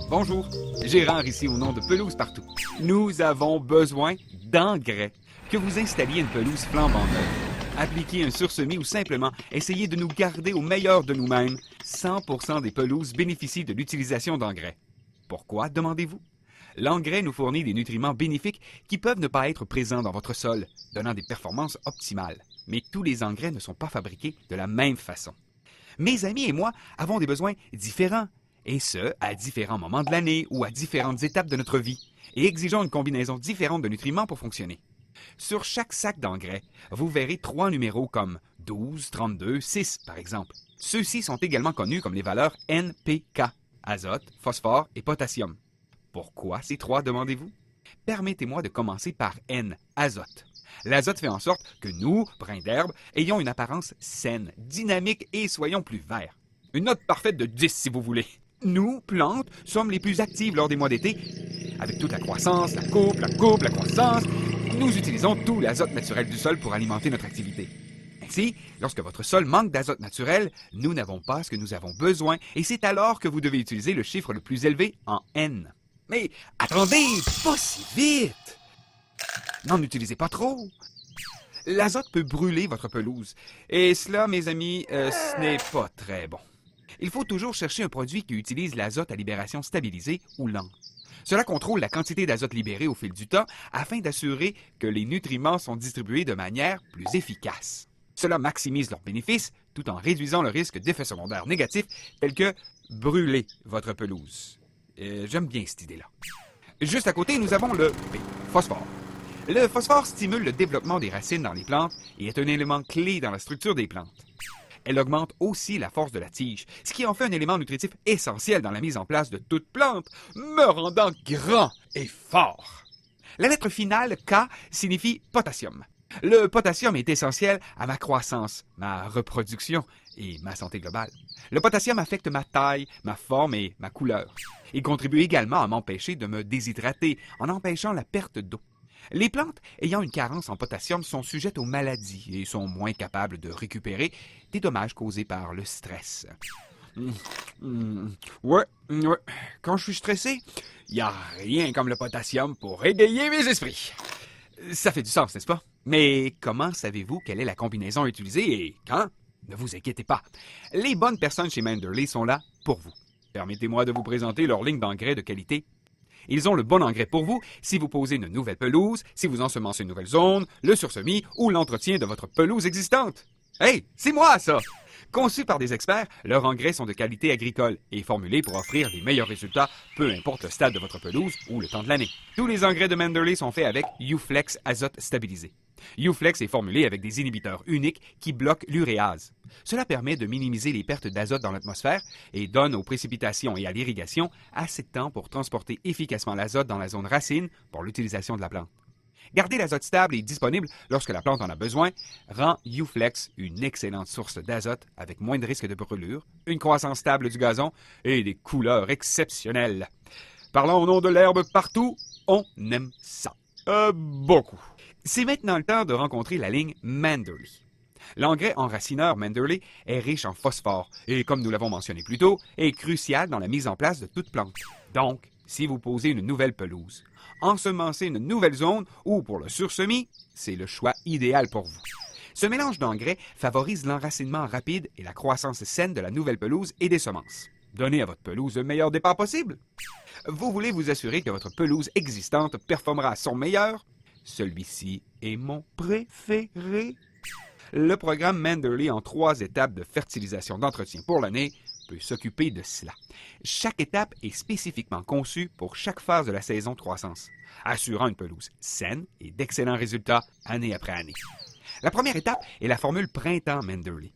Bonjour, Gérard ici au nom de Pelouse Partout. Nous avons besoin d'engrais. Que vous installiez une pelouse flambant neuve, appliquez un sursemis ou simplement essayez de nous garder au meilleur de nous-mêmes, 100% des pelouses bénéficient de l'utilisation d'engrais. Pourquoi, demandez-vous? L'engrais nous fournit des nutriments bénéfiques qui peuvent ne pas être présents dans votre sol, donnant des performances optimales. Mais tous les engrais ne sont pas fabriqués de la même façon. Mes amis et moi avons des besoins différents, et ce, à différents moments de l'année ou à différentes étapes de notre vie, et exigeons une combinaison différente de nutriments pour fonctionner. Sur chaque sac d'engrais, vous verrez 3 numéros comme 12, 32, 6 par exemple. Ceux-ci sont également connus comme les valeurs NPK, azote, phosphore et potassium. Pourquoi ces 3, demandez-vous? Permettez-moi de commencer par N, azote. L'azote fait en sorte que nous, brins d'herbe, ayons une apparence saine, dynamique et soyons plus verts. Une note parfaite de 10 si vous voulez. Nous, plantes, sommes les plus actives lors des mois d'été. Avec toute la croissance, la croissance, nous utilisons tout l'azote naturel du sol pour alimenter notre activité. Ainsi, lorsque votre sol manque d'azote naturel, nous n'avons pas ce que nous avons besoin et c'est alors que vous devez utiliser le chiffre le plus élevé en N. Mais attendez, pas si vite! N'en utilisez pas trop! L'azote peut brûler votre pelouse. Et cela, mes amis, ce n'est pas très bon. Il faut toujours chercher un produit qui utilise l'azote à libération stabilisée ou lente. Cela contrôle la quantité d'azote libérée au fil du temps afin d'assurer que les nutriments sont distribués de manière plus efficace. Cela maximise leurs bénéfices tout en réduisant le risque d'effets secondaires négatifs tels que brûler votre pelouse. J'aime bien cette idée-là. Juste à côté, nous avons le P, phosphore. Le phosphore stimule le développement des racines dans les plantes et est un élément clé dans la structure des plantes. Elle augmente aussi la force de la tige, ce qui en fait un élément nutritif essentiel dans la mise en place de toute plante, me rendant grand et fort. La lettre finale, K, signifie potassium. Le potassium est essentiel à ma croissance, ma reproduction et ma santé globale. Le potassium affecte ma taille, ma forme et ma couleur. Il contribue également à m'empêcher de me déshydrater en empêchant la perte d'eau. Les plantes ayant une carence en potassium sont sujettes aux maladies et sont moins capables de récupérer des dommages causés par le stress. Ouais. Quand je suis stressé, il n'y a rien comme le potassium pour égayer mes esprits. Ça fait du sens, n'est-ce pas? Mais comment savez-vous quelle est la combinaison utilisée et quand? Ne vous inquiétez pas. Les bonnes personnes chez Manderley sont là pour vous. Permettez-moi de vous présenter leur ligne d'engrais de qualité. Ils ont le bon engrais pour vous si vous posez une nouvelle pelouse, si vous ensemencez une nouvelle zone, le sursemis ou l'entretien de votre pelouse existante. Hey, c'est moi ça! Conçus par des experts, leurs engrais sont de qualité agricole et formulés pour offrir les meilleurs résultats, peu importe le stade de votre pelouse ou le temps de l'année. Tous les engrais de Manderley sont faits avec U-Flex azote stabilisé. U-Flex est formulé avec des inhibiteurs uniques qui bloquent l'uréase. Cela permet de minimiser les pertes d'azote dans l'atmosphère et donne aux précipitations et à l'irrigation assez de temps pour transporter efficacement l'azote dans la zone racine pour l'utilisation de la plante. Garder l'azote stable et disponible lorsque la plante en a besoin rend U-Flex une excellente source d'azote avec moins de risques de brûlure, une croissance stable du gazon et des couleurs exceptionnelles. Parlant au nom de l'herbe partout, on aime ça. Beaucoup. C'est maintenant le temps de rencontrer la ligne Manderley. L'engrais enracineur Manderley est riche en phosphore et, comme nous l'avons mentionné plus tôt, est crucial dans la mise en place de toute plante. Donc, si vous posez une nouvelle pelouse, ensemencer une nouvelle zone ou pour le sursemis, c'est le choix idéal pour vous. Ce mélange d'engrais favorise l'enracinement rapide et la croissance saine de la nouvelle pelouse et des semences. Donnez à votre pelouse le meilleur départ possible. Vous voulez vous assurer que votre pelouse existante performera à son meilleur? Celui-ci est mon préféré. Le programme Manderley en 3 étapes de fertilisation d'entretien pour l'année peut s'occuper de cela. Chaque étape est spécifiquement conçue pour chaque phase de la saison de croissance, assurant une pelouse saine et d'excellents résultats année après année. La première étape est la formule printemps Manderley.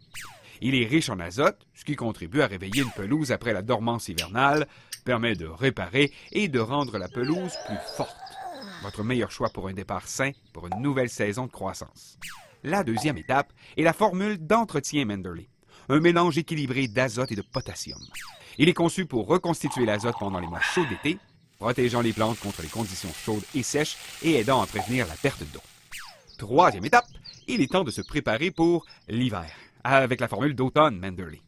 Il est riche en azote, ce qui contribue à réveiller une pelouse après la dormance hivernale, permet de réparer et de rendre la pelouse plus forte. Votre meilleur choix pour un départ sain pour une nouvelle saison de croissance. La deuxième étape est la formule d'entretien Manderley, un mélange équilibré d'azote et de potassium. Il est conçu pour reconstituer l'azote pendant les mois chauds d'été, protégeant les plantes contre les conditions chaudes et sèches et aidant à prévenir la perte d'eau. Troisième étape, il est temps de se préparer pour l'hiver, avec la formule d'automne Manderley.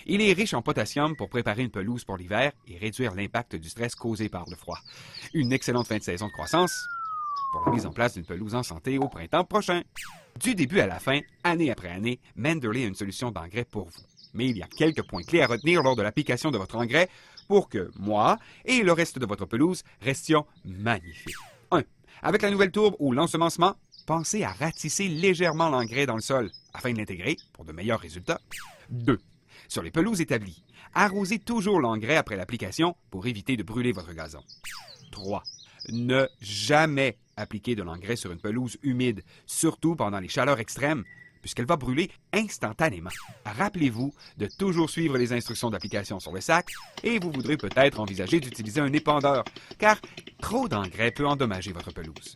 Il est riche en potassium pour préparer une pelouse pour l'hiver et réduire l'impact du stress causé par le froid. Une excellente fin de saison de croissance pour la mise en place d'une pelouse en santé au printemps prochain. Du début à la fin, année après année, Manderley a une solution d'engrais pour vous. Mais il y a quelques points clés à retenir lors de l'application de votre engrais pour que moi et le reste de votre pelouse restions magnifiques. 1. Avec la nouvelle tourbe ou l'ensemencement, pensez à ratisser légèrement l'engrais dans le sol afin de l'intégrer pour de meilleurs résultats. 2. Sur les pelouses établies, arrosez toujours l'engrais après l'application pour éviter de brûler votre gazon. 3. Ne jamais appliquer de l'engrais sur une pelouse humide, surtout pendant les chaleurs extrêmes, puisqu'elle va brûler instantanément. Rappelez-vous de toujours suivre les instructions d'application sur le sac et vous voudrez peut-être envisager d'utiliser un épandeur, car trop d'engrais peut endommager votre pelouse.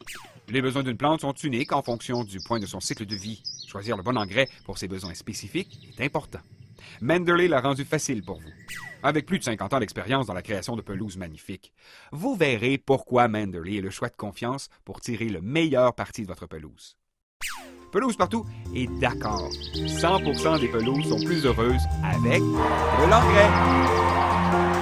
Les besoins d'une plante sont uniques en fonction du point de son cycle de vie. Choisir le bon engrais pour ses besoins spécifiques est important. Manderley l'a rendu facile pour vous. Avec plus de 50 ans d'expérience dans la création de pelouses magnifiques, vous verrez pourquoi Manderley est le choix de confiance pour tirer le meilleur parti de votre pelouse. Pelouse Partout est d'accord. 100% des pelouses sont plus heureuses avec de l'engrais.